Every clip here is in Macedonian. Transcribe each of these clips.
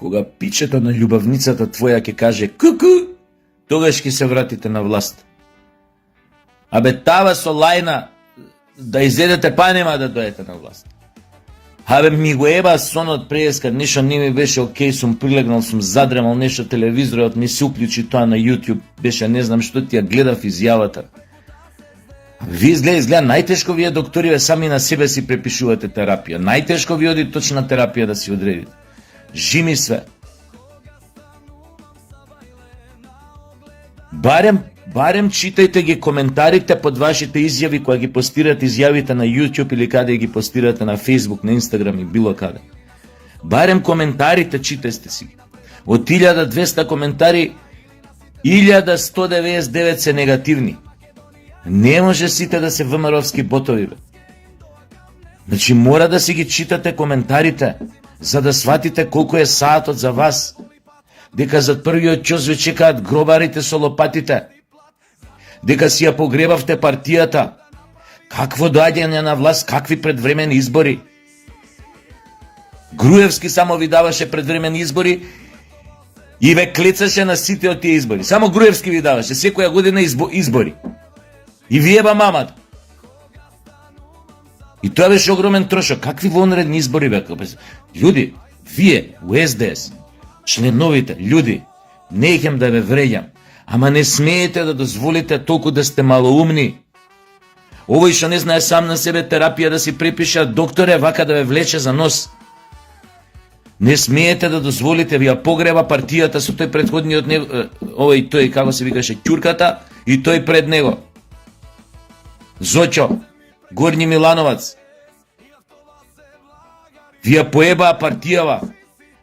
Кога пичето на љубавницата твоја ќе каже куку, тогаш ќе се вратите на власт. Абе тава со лајна да изедете па нема да дојдете на власт. Абе ми го еба сонот преска, нешто не ми беше окей, сум прилегнал, сум задремал, нешто телевизорот ми се уклучи тоа на YouTube, беше не знам што ти ја гледав изјавата. Ви изгледа најтешко вие докториве сами на себе си препишувате терапија. Најтешко ви оди точна терапија да си одредите. Жими све. Барем читајте ги коментарите под вашите изјави кои ги постирате изјавите на YouTube или каде ги постирате на Facebook, на Instagram и било каде. Барем коментарите читајте си. Од 1200 коментари 1199 се негативни. Не може сите да се ВМРО-вски ботови, бе. Значи мора да си ги читате коментарите, за да сватите колку е саатот за вас. Дека зад првиот час ве чекаат гробарите со лопатите. Дека си ја погребавте партијата. Какво доаѓање на власт, какви предвремени избори. Груевски само ви даваше предвремени избори и ве клецаше на сите од тие избори. Само Груевски ви даваше секоја година избори. И ви еба мамата. И тоа беше огромен трошок. Какви вонредни избори беа? Луѓе, вие, у СДС, членовите, луѓе, не ихем да ве вреѓам, ама не смеете да дозволите толку да сте малоумни. Овој што не знае сам на себе терапија да си препиша, докторе, вака да ве влече за нос. Не смеете да дозволите, ви ја погреба партијата со тој претходниот овој тој, како се викаше, Ќурката, и тој пред него. Зочо, Горњи Милановац. Ви ја поебаа партијава.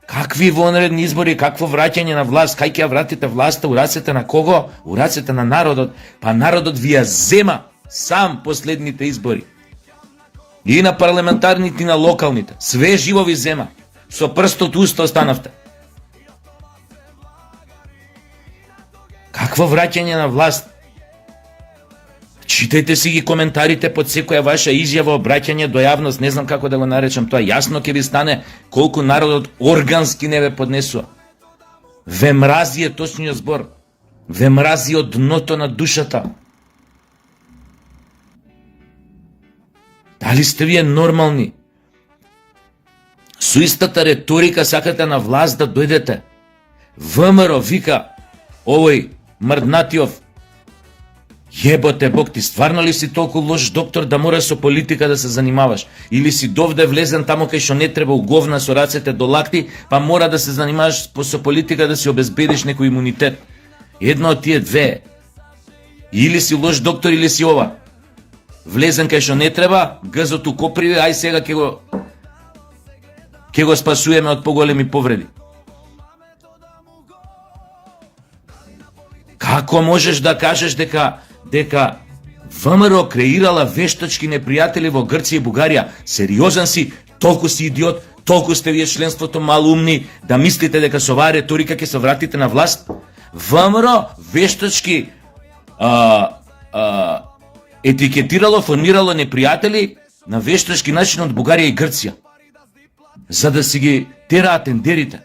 Какви вонредни избори, какво враќање на власт, кај ќе ја вратите власта, у рацете на кого? У рацете на народот. Па народот ви ја зема сам последните избори. И на парламентарните, и на локалните. Све живо ви зема. Со прстот уста останавте. Какво враќање на власт? Читајте си ги коментарите под секоја ваша изјава, обраќање до јавност, не знам како да го наречам тоа, јасно ќе ви стане колку народот органски не ве поднесува. Ве мрази е точниот збор. Ве мрази од дното на душата. Дали сте вие нормални? Со истата реторика сакате на власт да дојдете. ВМРО вика овој мрднатиов. Јеботе Бог, ти стварно ли си толку лош доктор да мора со политика да се занимаваш? Или си довде влезен тамо кај што не треба у говна со рацете до лакти, па мора да се занимаваш со политика да си обезбедиш некој имунитет? Едно од тие две. Или си лош доктор, или си ова. Влезен кај што не треба, гзото коприве, ај сега ќе го спасуеме од поголеми повреди. Како можеш да кажеш дека ВМРО креирала вештачки непријатели во Грција и Бугарија? Сериозен си, толку си идиот, толку сте вие членството малумни да мислите дека со оваа реторика ќе се вратите на власт? ВМРО вештачки етикетирало, формирало непријатели на вештачки начин од Бугарија и Грција, за да си ги тераат тендерите.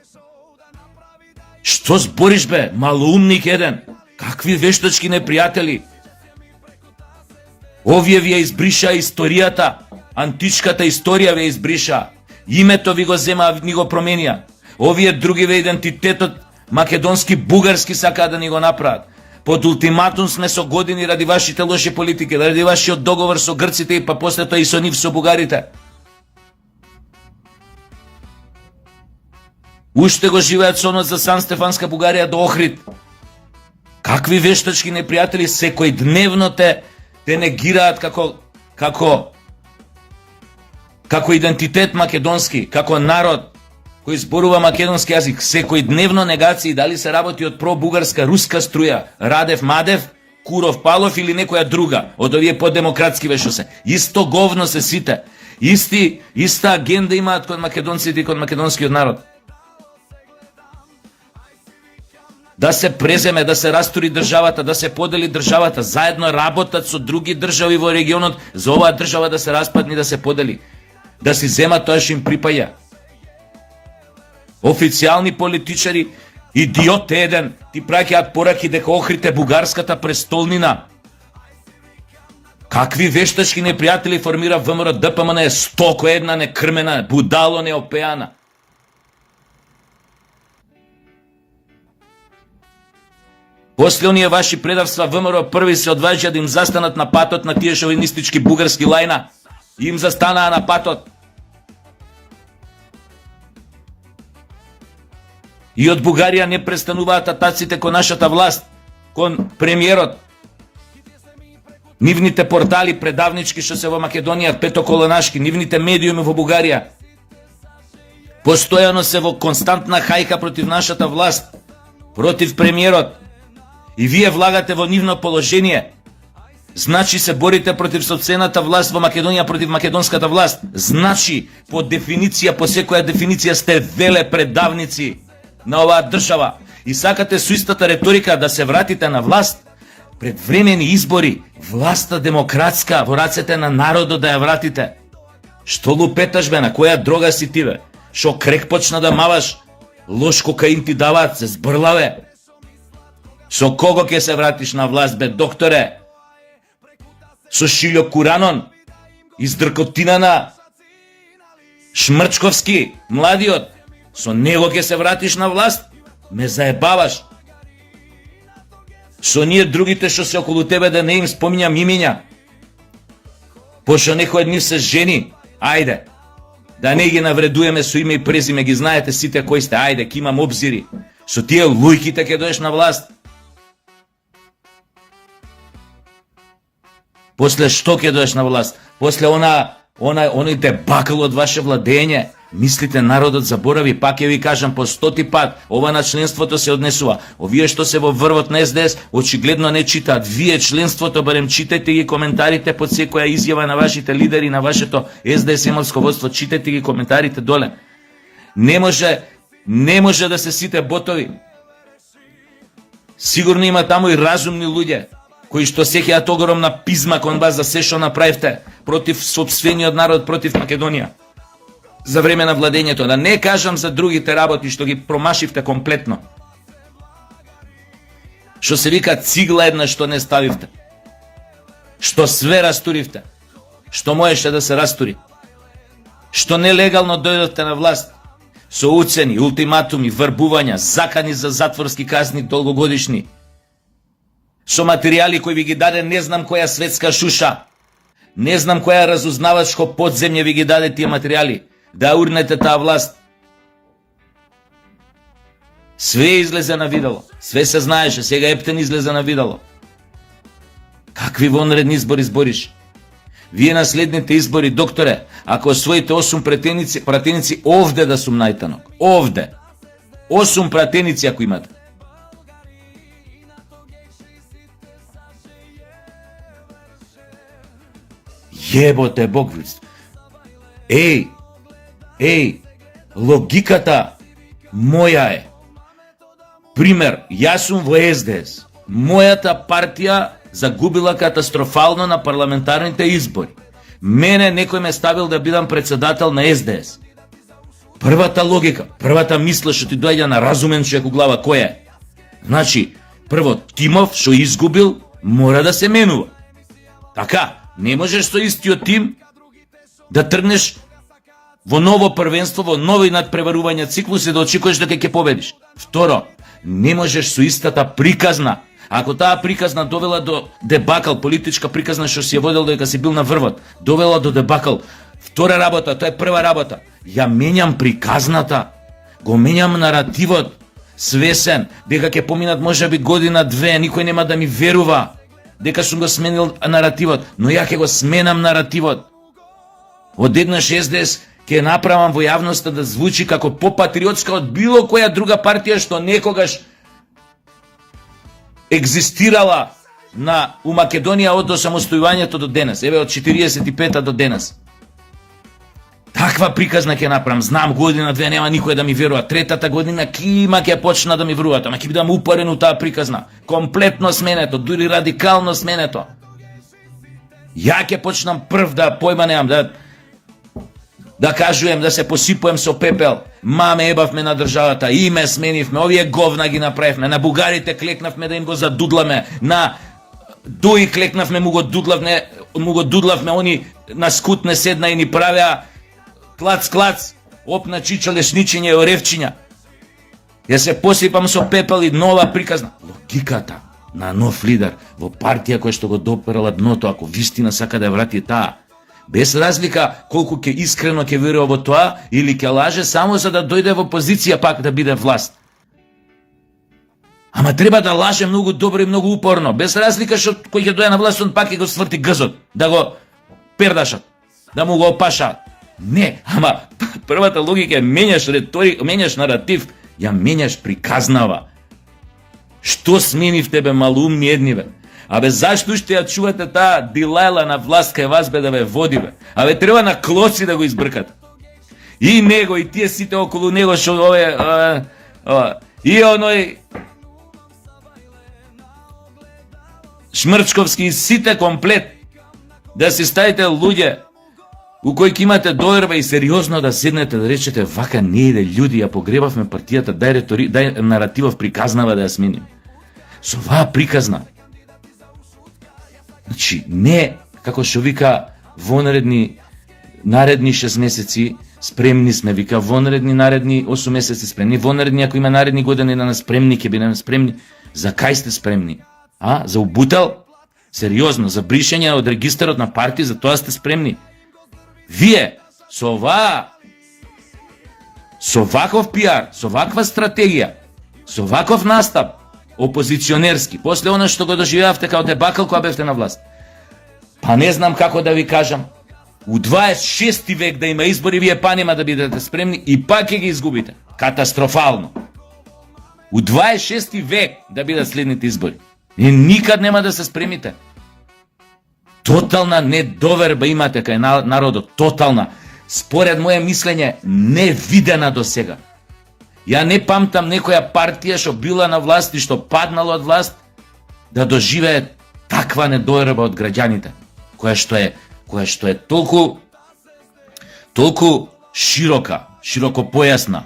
Што збориш бе, малоумник еден? Какви вештачки непријатели? Овие ви ја избриша историјата, античката историја ви ја избриша. Името ви го зема, ни го променија. Овие други ве идентитетот македонски, бугарски сакаат да ни го направат. Под ултиматум сме со години ради вашите лоши политики, ради вашиот договор со грците и па после тоа и со нив со бугарите. Уште го живеат сонот за Сан Стефанска Бугарија до Охрид. Какви вештачки непријатели секојдневно те негираат како идентитет македонски, како народ кој зборува македонски јазик. Секојдневно негации, дали се работи од пробугарска, руска струја, Радев, Мадев, Куров, Палов или некоја друга, од овие подемократски вешо се. Исто говно се сите. Иста агенда имаат кон македонците и кон македонскиот народ. Да се преземе, да се растури државата, да се подели државата, заедно работат со други држави во регионот за оваа држава да се распадне, да се подели, да си зема тоа што им припаја. Официјални политичари, идиот еден, ти праќаат пораки дека охрите бугарската престолнина. Какви вештачки непријатели формира ВМРО ДПМН е стоко една некрмена, будало неопеана. После оние ваши предавства ВМРО први се одважија да им застанат на патот на тие шовинистички бугарски лајна. И им застанаа на патот. И од Бугарија не престануваат атаците кон нашата власт, кон премиерот. Нивните портали предавнички што се во Македонија, петоколонашки, нивните медиуми во Бугарија, постојано се во константна хајка против нашата власт, против премиерот. И вие влагате во нивно положение. Значи се борите против сопствената власт во Македонија, против македонската власт. Значи, по дефиниција, по секоја дефиниција сте веле предавници на оваа држава. И сакате со истата реторика да се вратите на власт. Пред времени избори, власта демократска во рацете на народот да ја вратите. Што лупеташ бе, на која дрога си ти бе? Шо крек почна да маваш? Лош кокаин ти даваат, се збрла бе. Со кого ќе се вратиш на власт бе, докторе? Со Шилјо Куранон, издркотина на Шмрчковски, младиот. Со него ќе се вратиш на власт? Ме заебаваш. Со ние другите што се околу тебе да не им споминјам имиња. Пошто некои од нив се жени, ајде. Да не ги навредуеме со име и презиме, ги знаете сите кои сте, ајде, ки имам обзири. Со тие лујките ќе доеш на власт. После што ќе доеш на власт? После оној дебакл од ваше владење. Мислите народот заборави, пак ќе ви кажам по 100 пат, ова на членството се однесува. Овие што се во врвот на СДС, очигледно не читаат. Вие членството барем читајте ги коментарите под секоја изјава на вашите лидери, на вашето СДС-емовско водство, читајте ги коментарите доле. Не може да се сите ботови. Сигурно има таму и разумни луѓе, кои што сеќаат огромна пизма кон вас за се што направивте против сопствениот народ, против Македонија. За време на владењето, да не кажам за другите работи што ги промашивте комплетно. Што се вика цигла една што не ставивте. Што све растуривте. Што можеше да се растури. Што нелегално дојдовте на власт. Со уцени, ултиматуми, врбувања, закани за затворски казни долгогодишни. Со материјали кои ви ги даде не знам која светска шуша. Не знам која разузнавачко подземје ви ги даде тие материјали. Да урнете таа власт. Све излезе на видало. Све се знаеше, сега Ептен излезе на видало. Какви вонредни избори збориш? Вие на следните избори, докторе, ако освоите 8 пратеници, овде да сум најтанок. Овде. 8 пратеници ако имате. Јеботе Бог. Еј, логиката моја е. Пример, јас сум во СДС. Мојата партија загубила катастрофално на парламентарните избори. Мене некој ме ставил да бидам председател на СДС. Првата логика, првата мисла што ти доаѓа на разумен човек у глава, која е? Значи, прво, тимов што изгубил, мора да се менува. Така, не можеш со истиот тим да тргнеш во ново првенство, во нови надпреварувања циклуси да очекуваш дека ќе победиш. Второ, не можеш со истата приказна. Ако таа приказна довела до дебакал, политичка приказна што си ја водел дека си бил на врвот, довела до дебакал. Втора работа, тоа е прва работа. Ја менјам приказната, го менјам наративот, свесен, дека ќе поминат можеби година-две, никој нема да ми верува дека сум го сменил наративот, но ја ќе го сменам наративот. Одеднаш СДС ќе направам во јавноста да звучи како попатриотска од било која друга партија што некогаш екзистирала у Македонија од осамостојувањето до денес, еве од 45-та до денес. Таква приказна ќе направам, знам година-две нема никој да ми верува, третата година кима ќе почна да ми веруваат, ама ќе бидам упорен у таа приказна, комплетно сменето, дури радикално сменето. Ја ќе почнам прв да појма немам, да кажуjem, да се посипуем со пепел. Маме ебавме на државата, име сменивме, овие говна ги направивме, на бугарите клекнавме да им го задудламе, на Дуи клекнавме, му го дудлавме, они на скут не седна и ни правеа клац, опна чича лешничиња и оревчиња. Ја се посипам со пепел и нова приказна. Логиката на нов лидер во партија која што го доперала дното, ако вистина сака да ја врати таа, без разлика колку ќе искрено ќе верува во тоа или ќе лаже само за да дојде во позиција пак да биде власт. Ама треба да лаже многу добро и многу упорно, без разлика што кој ќе дојде на власт, он пак ќе го сврти гзот, да го пердашат, да му го опашаат. Не, ама првата логика е менјаш риторика, менјаш наратив, ја менјаш приказнава. Што сменив тебе малумни едни бе? Абе зашто ще ја чувате таа дилајла на власт кај вас бе да ве води бе? Абе треба на клоци да го избркат. И него и тие сите околу него што и оној Шмрчковски и сите комплет да се ставите луѓе у кои ќе имате доверба и сериозно да седнете да речете вака не иде људи, ја погребавме партијата, дај наративов приказнава да ја сменим. Со оваа приказна. Значи, не, како што вика наредни 6 месеци спремни сме, вика наредни 8 месеци спремни, наредни ако има наредни години да спремни, ќе бидеме спремни. За кај сте спремни? За убутел? Сериозно, за бришење од регистарот на партии, за тоа сте спремни. Вие, со ваков пиар, со ваква стратегија, со ваков настап, опозиционерски, после она што го доживеавте као дебакл кога бевте на власт. Па не знам како да ви кажам, у 26 век да има избори, вие па нема да бидете спремни и пак ќе ги изгубите. Катастрофално. У 26 век да бидат следните избори. И никад нема да се спремите. Тотална недоверба имате кај народот, тотална. Според моје мислење, невидена до сега. Ја не памтам некоја партија што била на власт и што паднала од власт да доживее таква недоверба од граѓаните, која што е толку широка, широкопојасна,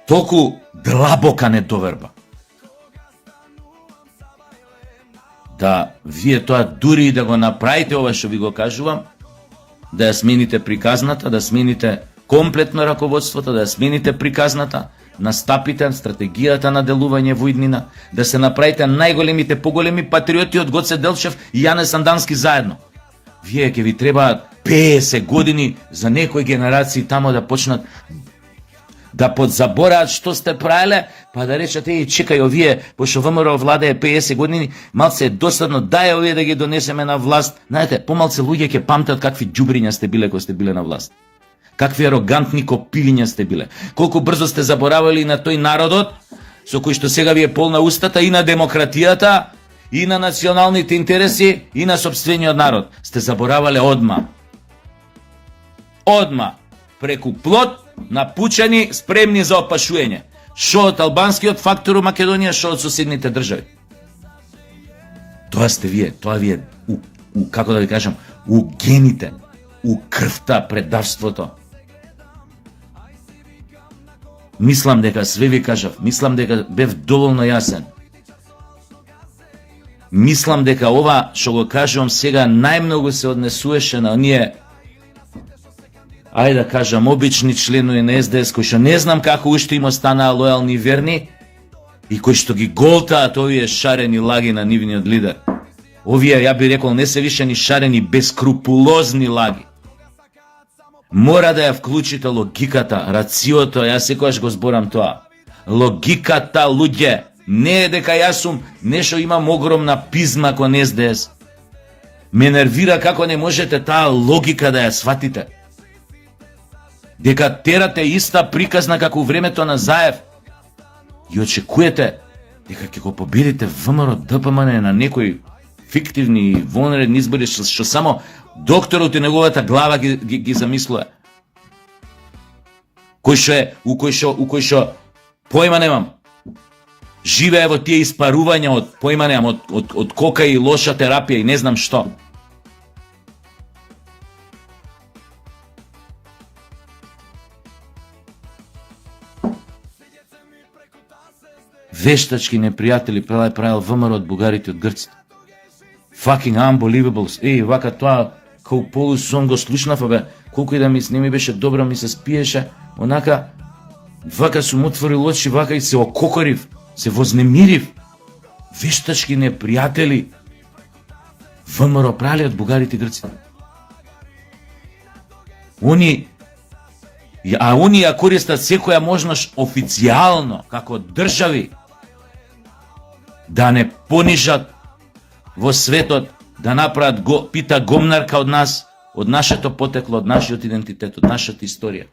толку длабока недоверба. Да вие тоа дури и да го направите ова што ви го кажувам, да ја смените приказната, да смените комплетно раководството, да ја смените приказната, настапите, стратегијата на делување во иднина, да се направите најголемите, поголеми патриоти од Гоце Делчев и Јане Сандански заедно. Вие ќе ви требаат 50 години за некои генерации тамо да почнат да подзабораат што сте правеле, па да речат чекај овие, пошто ВМРО владее 50 години, малце е досадно, дај овие да ги донесеме на власт. Знаете, помалце луѓе ќе памтат какви џубриња сте биле кога сте биле на власт. Какви арогантни копилиња сте биле. Колку брзо сте заборавали на тој народот, со кој што сега ви е полна устата, и на демократијата, и на националните интереси, и на сопствениот народ. Сте заборавале одма. Преку плот, напучени, спремни за опашување. Шо од албанскиот фактор у Македонија, шо од соседните држави. Тоа сте вие, тоа ви е како да ви кажам, у гените, у крвта предавството. Мислам дека све ви кажав, мислам дека бев доволно јасен. Мислам дека ова што го кажувам сега најмногу се однесуваше на оние, ајде да кажам, обични членови на СДС, кои што не знам како уште им останаа лојални и верни и кои што ги голтаат овие шарени лаги на нивниот лидер. Овие, ја би рекол, не се више ни шарени, бескрупулозни лаги. Мора да ја вклучите логиката, рациото, јас секогаш го зборам тоа. Логиката, луѓе, не е дека јас сум нешто имам огромна пизма кон СДС. Ме нервира како не можете таа логика да ја сватите. Дека терате иста приказна како времето на Заев и очекувате дека ќе го победите ВМРО ДПМН на некои фиктивни вонредни избори што само докторот и неговата глава ги замислува. У кој што појма немам. Живее во тие испарувања од појма немам, од кока и лоша терапија и не знам што. Вештачки непријатели правил ВМРО од бугарите од грците. Fucking unbelievable. Вака тоа као полусон го слушнав, колку и да не ми беше добро, ми се спиеше, онака, вака сум отворил очи, вака и се ококорив, се вознемирив. Вештачки непријатели ВМРО правили од бугарите и грците. Они ја користат секоја можност официјално, како држави, да не понижат во светот, да направат пита гомнарка од нас, од нашето потекло, од нашиот идентитет, од нашата историја.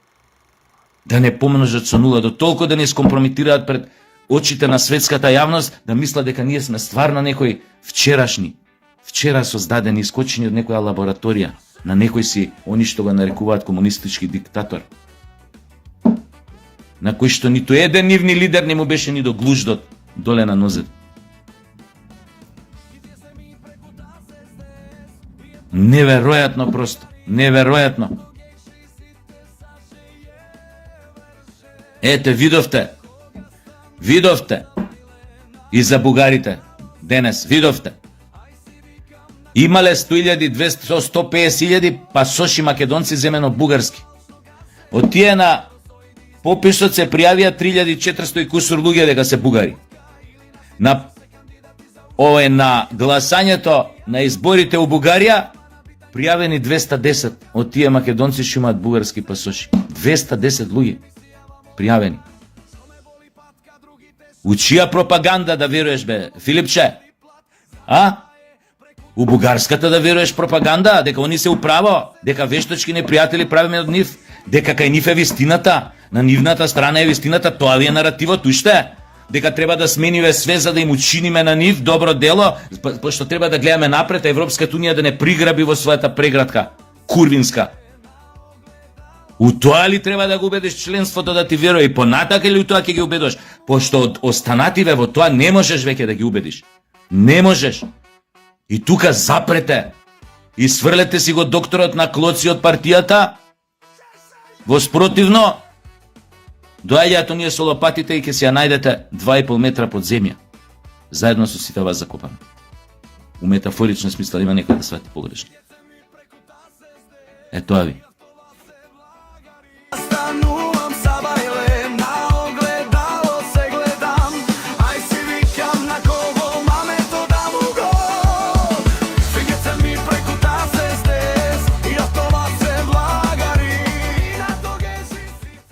Да не помножат со нула, до толку да не скомпрометираат пред очите на светската јавност, да мислат дека ние сме стварно некои вчера создадени, искочени од некоја лабораторија, на некој си, они што го нарекуваат комунистички диктатор, на кој што ниту еден нивни лидер не му беше ни до глуждот доле на нозет. Неверојатно просто, неверојатно. Ете, видовте и за бугарите денес, видовте. Имале 100.000, 200, 150.000 пасоши македонци земено бугарски. Од тие на пописот се пријавија 3.400 и кусур луѓе дека се бугари. На гласањето на изборите у Бугарија пријавени 210 од тие македонци што имаат бугарски пасоши. 210 луѓе пријавени. У чија пропаганда да веруеш, бе, Филипче? У бугарската да веруеш пропаганда, дека они се управо, дека вештачки непријатели правиме од нив, дека кај нив е вистината, на нивната страна е вистината, тоа ли е наративот уште? Дека треба да смениве све за да им учиниме на нив добро дело, пошто треба да гледаме напред, Европската унија да не приграби во својата преградка, курвинска. У тоа ли треба да го убедиш членството да ти верува и понатака или у тоа ќе ги убедиш? Пошто останативе во тоа не можеш веќе да ги убедиш. Не можеш. И тука запрете и сврлете си го докторот на клоци од партијата, во спротивно доаѓаат оние со лопатите и ќе си ја најдете 2,5 метра под земја. Заедно со сите вас закопаме. У метафоричен смисла има некој да свати погрешно. Тоа ви.